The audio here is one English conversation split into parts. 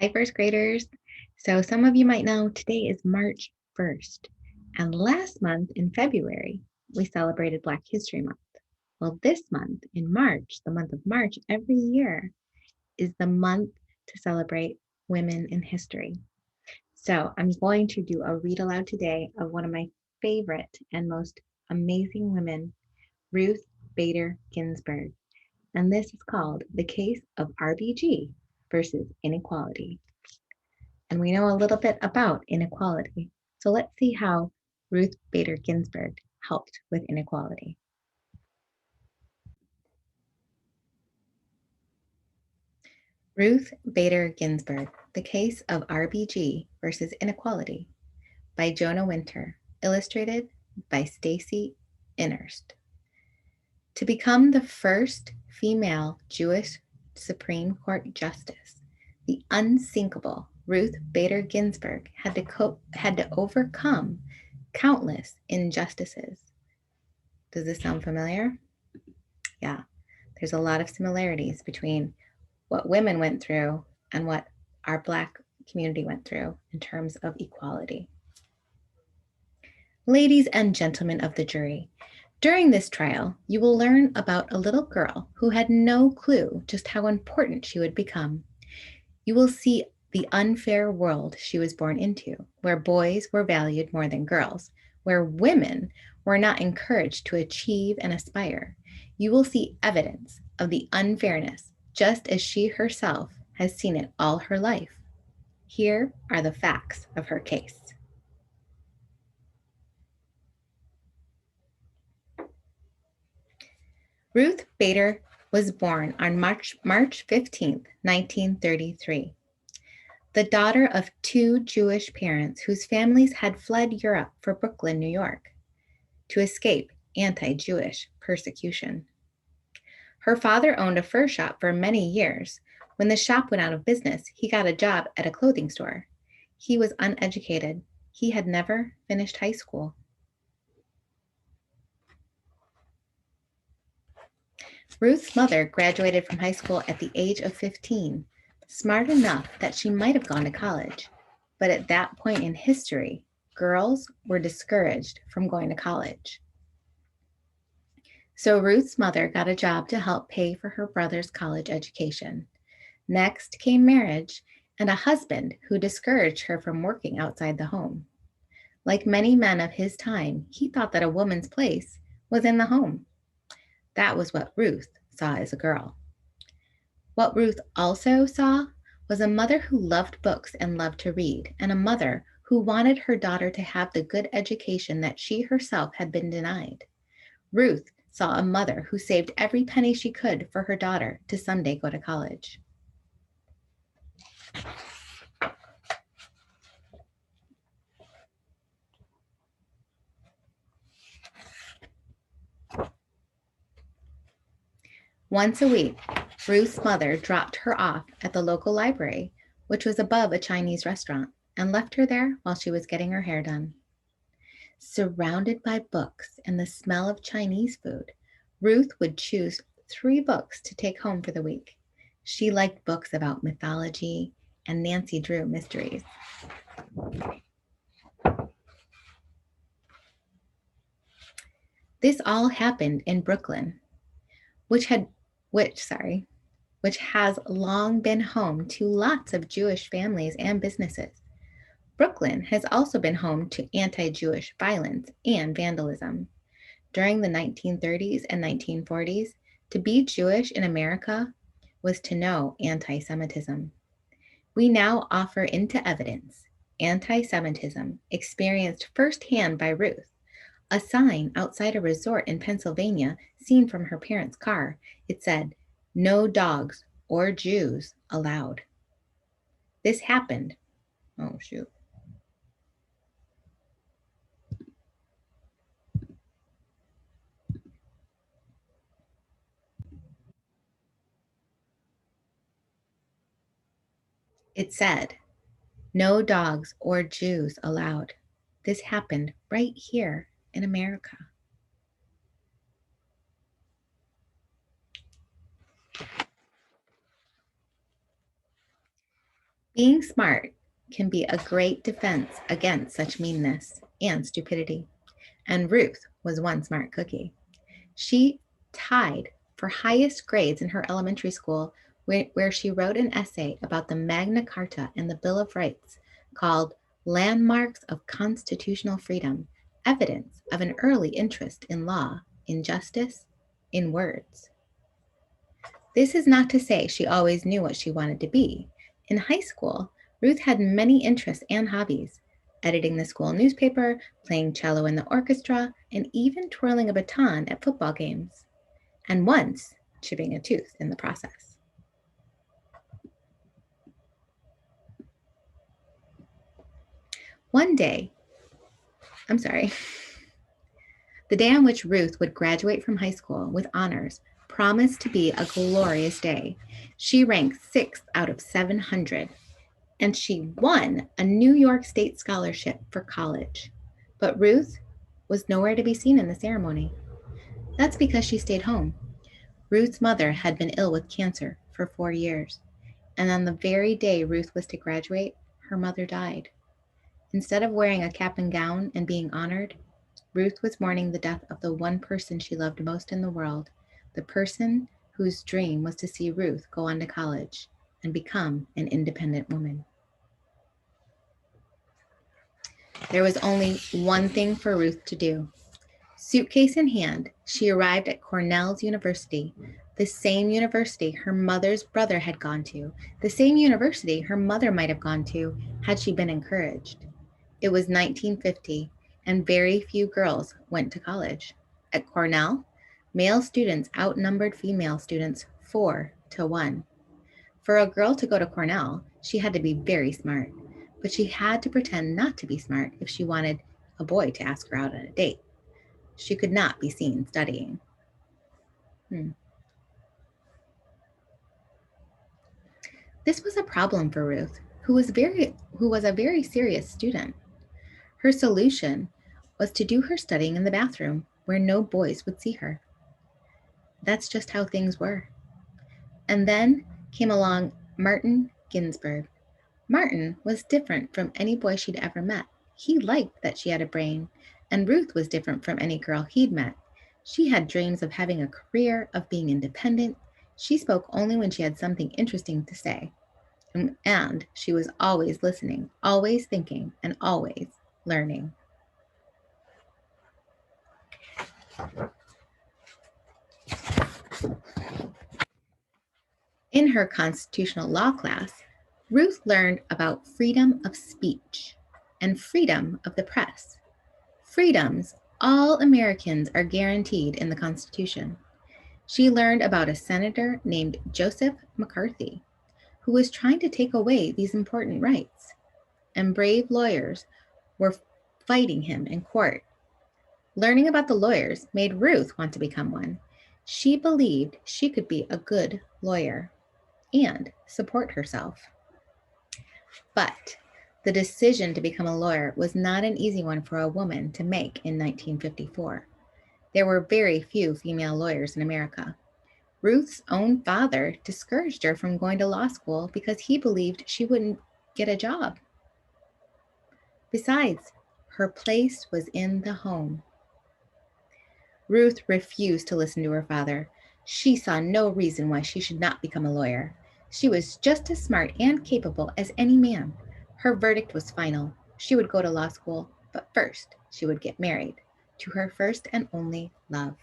Hi, first graders. So some of you might know today is March 1st. And last month in February, we celebrated Black History Month. Well, this month in March, the month of March every year, is the month to celebrate women in history. So I'm going to do a read aloud today of one of my favorite and most amazing women, Ruth Bader Ginsburg. And this is called The Case of RBG versus Inequality. And we know a little bit about inequality. So let's see how Ruth Bader Ginsburg helped with inequality. Ruth Bader Ginsburg, The Case of RBG versus Inequality by Jonah Winter, illustrated by Stacy Innerst. To become the first female Jewish Supreme Court justice, the unsinkable Ruth Bader Ginsburg had to overcome countless injustices. Does this sound familiar? Yeah, there's a lot of similarities between what women went through and what our Black community went through in terms of equality. Ladies and gentlemen of the jury, during this trial, you will learn about a little girl who had no clue just how important she would become. You will see the unfair world she was born into, where boys were valued more than girls, where women were not encouraged to achieve and aspire. You will see evidence of the unfairness, just as she herself has seen it all her life. Here are the facts of her case. Ruth Bader was born on March 15, 1933. The daughter of two Jewish parents whose families had fled Europe for Brooklyn, New York, to escape anti-Jewish persecution. Her father owned a fur shop for many years. When the shop went out of business, he got a job at a clothing store. He was uneducated. He had never finished high school. Ruth's mother graduated from high school at the age of 15, smart enough that she might have gone to college. But at that point in history, girls were discouraged from going to college. So Ruth's mother got a job to help pay for her brother's college education. Next came marriage and a husband who discouraged her from working outside the home. Like many men of his time, he thought that a woman's place was in the home. That was what Ruth saw as a girl. What Ruth also saw was a mother who loved books and loved to read, and a mother who wanted her daughter to have the good education that she herself had been denied. Ruth saw a mother who saved every penny she could for her daughter to someday go to college. Once a week, Ruth's mother dropped her off at the local library, which was above a Chinese restaurant, and left her there while she was getting her hair done. Surrounded by books and the smell of Chinese food, Ruth would choose 3 books to take home for the week. She liked books about mythology and Nancy Drew mysteries. This all happened in Brooklyn, which has long been home to lots of Jewish families and businesses. Brooklyn has also been home to anti-Jewish violence and vandalism. During the 1930s and 1940s, to be Jewish in America was to know anti-Semitism. We now offer into evidence anti-Semitism experienced firsthand by Ruth. A sign outside a resort in Pennsylvania, seen from her parents' car, it said, "No dogs or Jews allowed." This happened. Oh, shoot. It said, "No dogs or Jews allowed." This happened right here in America. Being smart can be a great defense against such meanness and stupidity. And Ruth was one smart cookie. She tied for highest grades in her elementary school, where she wrote an essay about the Magna Carta and the Bill of Rights called Landmarks of Constitutional Freedom, Evidence of an Early Interest in Law, in Justice, in Words. This is not to say she always knew what she wanted to be. In high school, Ruth had many interests and hobbies: editing the school newspaper, playing cello in the orchestra, and even twirling a baton at football games. And once, chipping a tooth in the process. One day, the day on which Ruth would graduate from high school with honors promised to be a glorious day. She ranked 6th out of 700, and she won a New York State scholarship for college. But Ruth was nowhere to be seen in the ceremony. That's because she stayed home. Ruth's mother had been ill with cancer for 4 years, and on the very day Ruth was to graduate, her mother died. Instead of wearing a cap and gown and being honored, Ruth was mourning the death of the one person she loved most in the world, the person whose dream was to see Ruth go on to college and become an independent woman. There was only one thing for Ruth to do. Suitcase in hand, she arrived at Cornell's University, the same university her mother's brother had gone to, the same university her mother might have gone to had she been encouraged. It was 1950, and very few girls went to college. At Cornell, male students outnumbered female students 4-1. For a girl to go to Cornell, she had to be very smart, but she had to pretend not to be smart if she wanted a boy to ask her out on a date. She could not be seen studying. This was a problem for Ruth, who was a very serious student. Her solution was to do her studying in the bathroom where no boys would see her. That's just how things were. And then came along Martin Ginsburg. Martin was different from any boy she'd ever met. He liked that she had a brain, and Ruth was different from any girl he'd met. She had dreams of having a career, of being independent. She spoke only when she had something interesting to say. And she was always listening, always thinking, and always learning. In her constitutional law class, Ruth learned about freedom of speech and freedom of the press. Freedoms all Americans are guaranteed in the Constitution. She learned about a senator named Joseph McCarthy, who was trying to take away these important rights, and brave lawyers were fighting him in court. Learning about the lawyers made Ruth want to become one. She believed she could be a good lawyer and support herself. But the decision to become a lawyer was not an easy one for a woman to make in 1954. There were very few female lawyers in America. Ruth's own father discouraged her from going to law school because he believed she wouldn't get a job. Besides, her place was in the home. Ruth refused to listen to her father. She saw no reason why she should not become a lawyer. She was just as smart and capable as any man. Her verdict was final. She would go to law school, but first she would get married to her first and only love.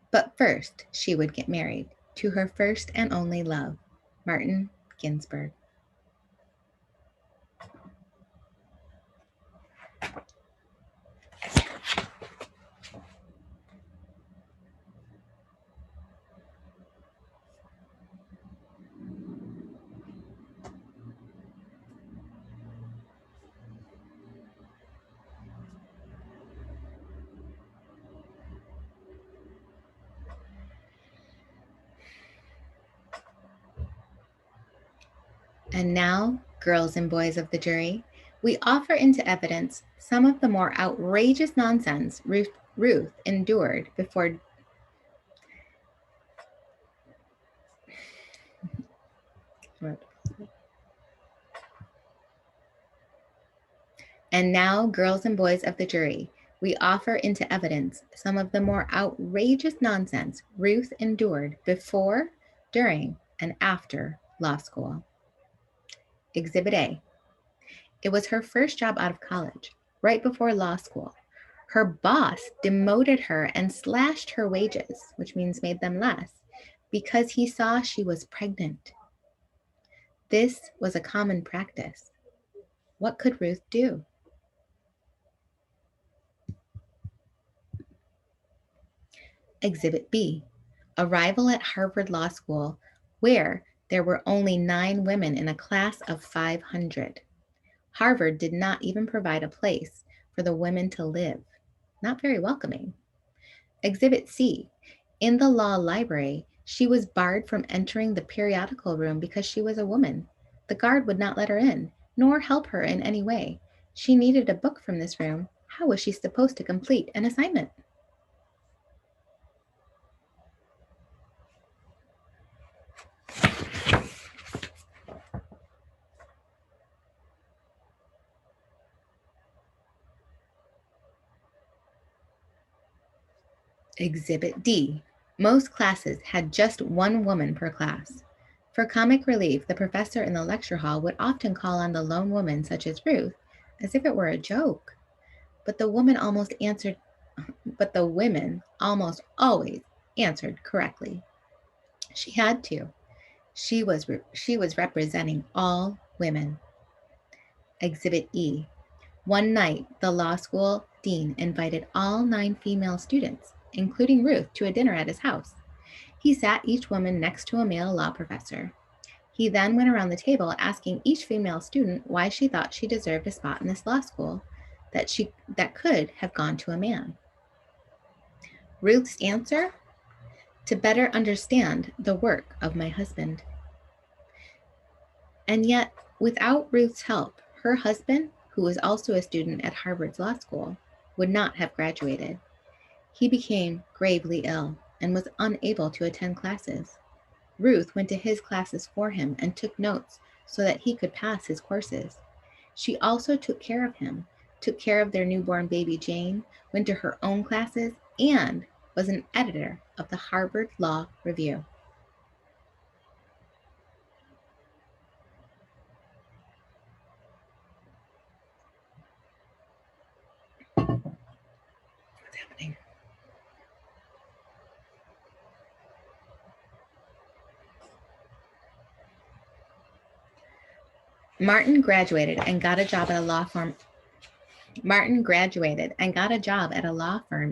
But first she would get married to her first and only love, Martin Ginsburg. And now, girls and boys of the jury, We offer into evidence some of the more outrageous nonsense Ruth endured before. And now, girls and boys of the jury, we offer into evidence some of the more outrageous nonsense Ruth endured before, during, and after law school. Exhibit A. It was her first job out of college, right before law school. Her boss demoted her and slashed her wages, which means made them less, because he saw she was pregnant. This was a common practice. What could Ruth do? Exhibit B. Arrival at Harvard Law School, where there were only 9 women in a class of 500. Harvard did not even provide a place for the women to live. Not very welcoming. Exhibit C. In the law library, she was barred from entering the periodical room because she was a woman. The guard would not let her in, nor help her in any way. She needed a book from this room. How was she supposed to complete an assignment? Exhibit D. Most classes had just 1 woman per class. For comic relief, the professor in the lecture hall would often call on the lone woman, such as Ruth, as if it were a joke. But the women almost always answered correctly. She had to. She was representing all women. Exhibit E. One night, the law school dean invited all 9 female students, including Ruth, to a dinner at his house. He sat each woman next to a male law professor. He then went around the table asking each female student why she thought she deserved a spot in this law school that could have gone to a man. Ruth's answer? To better understand the work of my husband. And yet, without Ruth's help, her husband, who was also a student at Harvard's law school, would not have graduated. He became gravely ill and was unable to attend classes. Ruth went to his classes for him and took notes so that he could pass his courses. She also took care of him, took care of their newborn baby Jane, went to her own classes, and was an editor of the Harvard Law Review. What's happening? Martin graduated and got a job at a law firm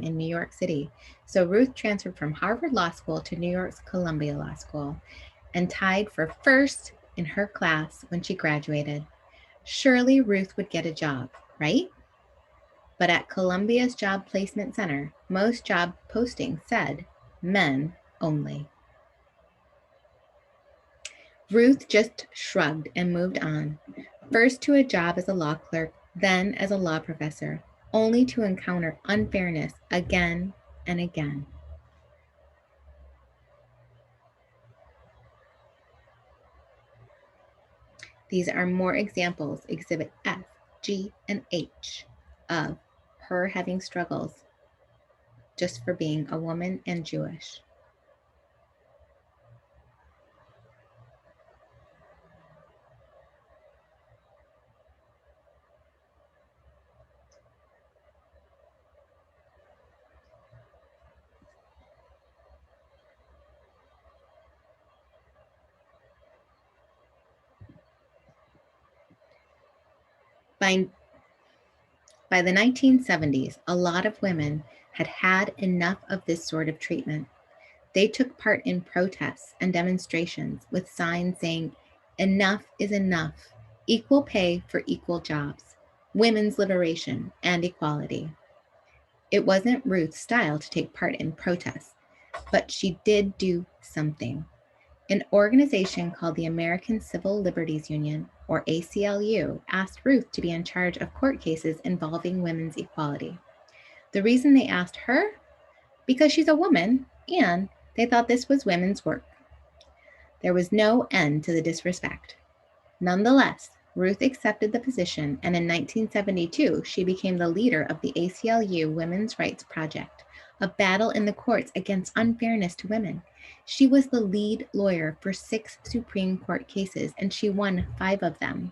in New York City. So Ruth transferred from Harvard Law School to New York's Columbia Law School and tied for first in her class when she graduated. Surely Ruth would get a job, right? But at Columbia's Job Placement Center, most job postings said men only. Ruth just shrugged and moved on, first to a job as a law clerk, then as a law professor, only to encounter unfairness again and again. These are more examples, Exhibit F, G, and H, of her having struggles just for being a woman and Jewish. By the 1970s, a lot of women had had enough of this sort of treatment. They took part in protests and demonstrations with signs saying, "Enough is enough, equal pay for equal jobs, women's liberation and equality." It wasn't Ruth's style to take part in protests, but she did do something. An organization called the American Civil Liberties Union, or ACLU, asked Ruth to be in charge of court cases involving women's equality. The reason they asked her? Because she's a woman, and they thought this was women's work. There was no end to the disrespect. Nonetheless, Ruth accepted the position, and in 1972, she became the leader of the ACLU Women's Rights Project, a battle in the courts against unfairness to women. She was the lead lawyer for 6 Supreme Court cases, and she won 5 of them.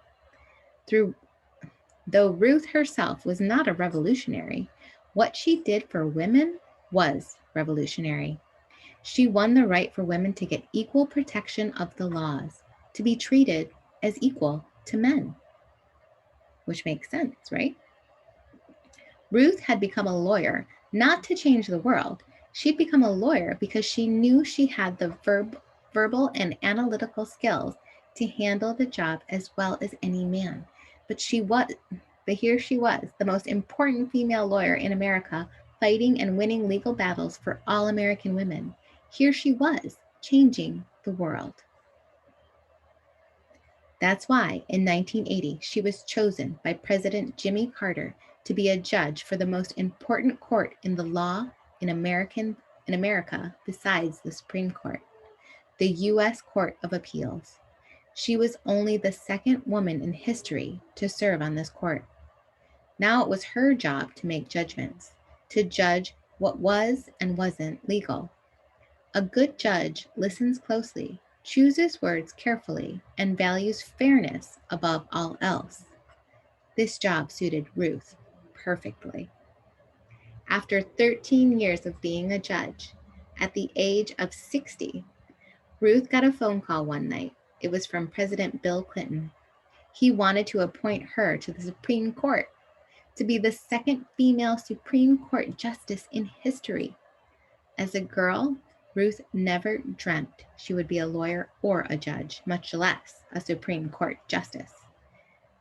Though Ruth herself was not a revolutionary, what she did for women was revolutionary. She won the right for women to get equal protection of the laws, to be treated as equal to men. Which makes sense, right? Ruth had become a lawyer not to change the world. She'd become a lawyer because she knew she had the verbal and analytical skills to handle the job as well as any man. But here she was, the most important female lawyer in America, fighting and winning legal battles for all American women. Here she was, changing the world. That's why, in 1980, she was chosen by President Jimmy Carter to be a judge for the most important court in the law in America besides the Supreme Court, the U.S. Court of Appeals. She was only the second woman in history to serve on this court. Now it was her job to make judgments, to judge what was and wasn't legal. A good judge listens closely, chooses words carefully, and values fairness above all else. This job suited Ruth perfectly. After 13 years of being a judge, at the age of 60, Ruth got a phone call one night. It was from President Bill Clinton. He wanted to appoint her to the Supreme Court, to be the second female Supreme Court justice in history. As a girl, Ruth never dreamt she would be a lawyer or a judge, much less a Supreme Court justice.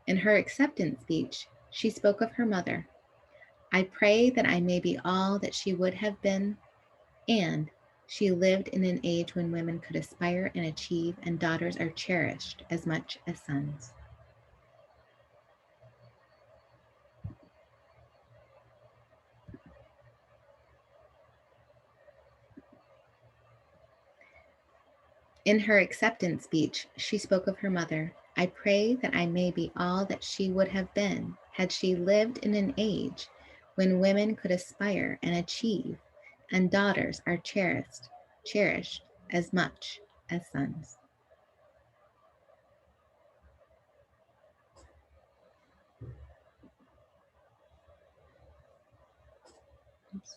In her acceptance speech, she spoke of her mother. I pray that I may be all that she would have been, and she lived in an age when women could aspire and achieve, and daughters are cherished as much as sons. In her acceptance speech, she spoke of her mother. I pray that I may be all that she would have been had she lived in an age when women could aspire and achieve, and daughters are cherished as much as sons. Oops.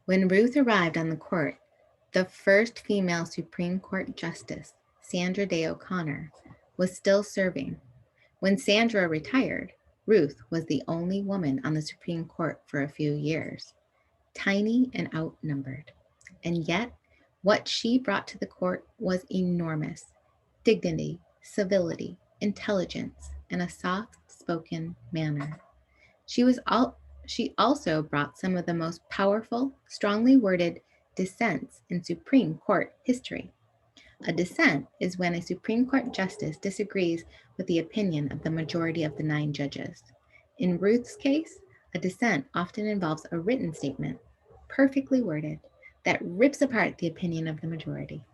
When Ruth arrived on the court, the first female Supreme Court Justice, Sandra Day O'Connor, was still serving. When Sandra retired, Ruth was the only woman on the Supreme Court for a few years, tiny and outnumbered. And yet, what she brought to the court was enormous: dignity, civility, intelligence, and a soft-spoken manner. She also brought some of the most powerful, strongly worded dissents in Supreme Court history. A dissent is when a Supreme Court justice disagrees with the opinion of the majority of the 9 judges. In Ruth's case, a dissent often involves a written statement, perfectly worded, that rips apart the opinion of the majority.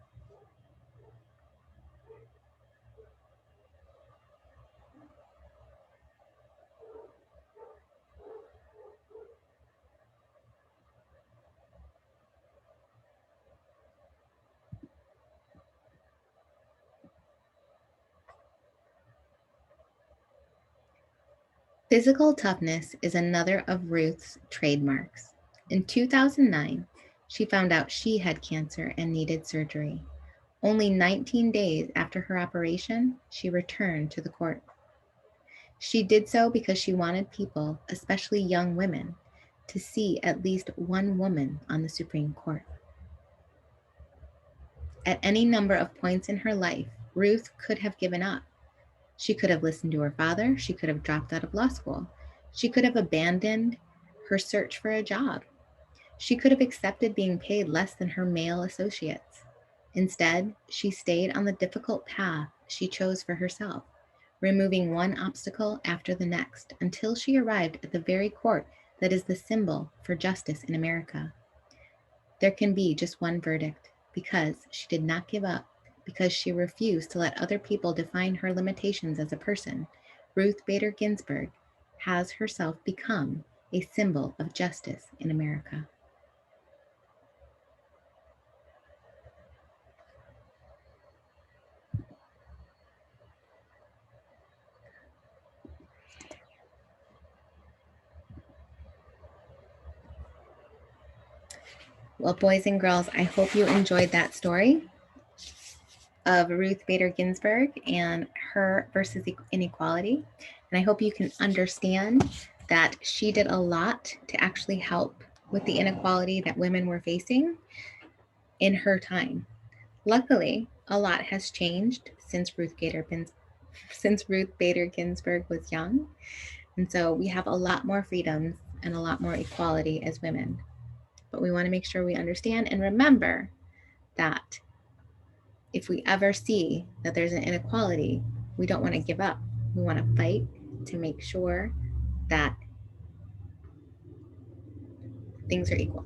Physical toughness is another of Ruth's trademarks. In 2009, she found out she had cancer and needed surgery. Only 19 days after her operation, she returned to the court. She did so because she wanted people, especially young women, to see at least one woman on the Supreme Court. At any number of points in her life, Ruth could have given up. She could have listened to her father. She could have dropped out of law school. She could have abandoned her search for a job. She could have accepted being paid less than her male associates. Instead, she stayed on the difficult path she chose for herself, removing one obstacle after the next until she arrived at the very court that is the symbol for justice in America. There can be just one verdict, because she did not give up, because she refused to let other people define her limitations as a person. Ruth Bader Ginsburg has herself become a symbol of justice in America. Well, boys and girls, I hope you enjoyed that story of Ruth Bader Ginsburg and her versus inequality. And I hope you can understand that she did a lot to actually help with the inequality that women were facing in her time. Luckily, a lot has changed since Ruth Bader Ginsburg was young. And so we have a lot more freedoms and a lot more equality as women. But we want to make sure we understand and remember that if we ever see that there's an inequality, we don't want to give up. We want to fight to make sure that things are equal.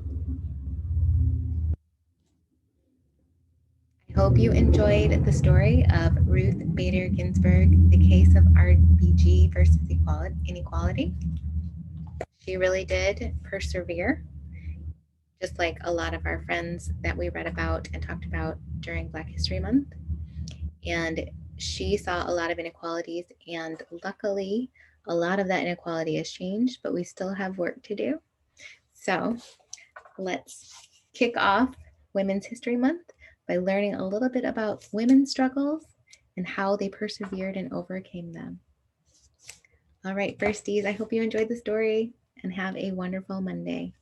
I hope you enjoyed the story of Ruth Bader Ginsburg, the case of RBG versus inequality. She really did persevere, just like a lot of our friends that we read about and talked about during Black History Month. And she saw a lot of inequalities, and luckily, a lot of that inequality has changed, but we still have work to do. So let's kick off Women's History Month by learning a little bit about women's struggles and how they persevered and overcame them. All right, firsties, I hope you enjoyed the story and have a wonderful Monday.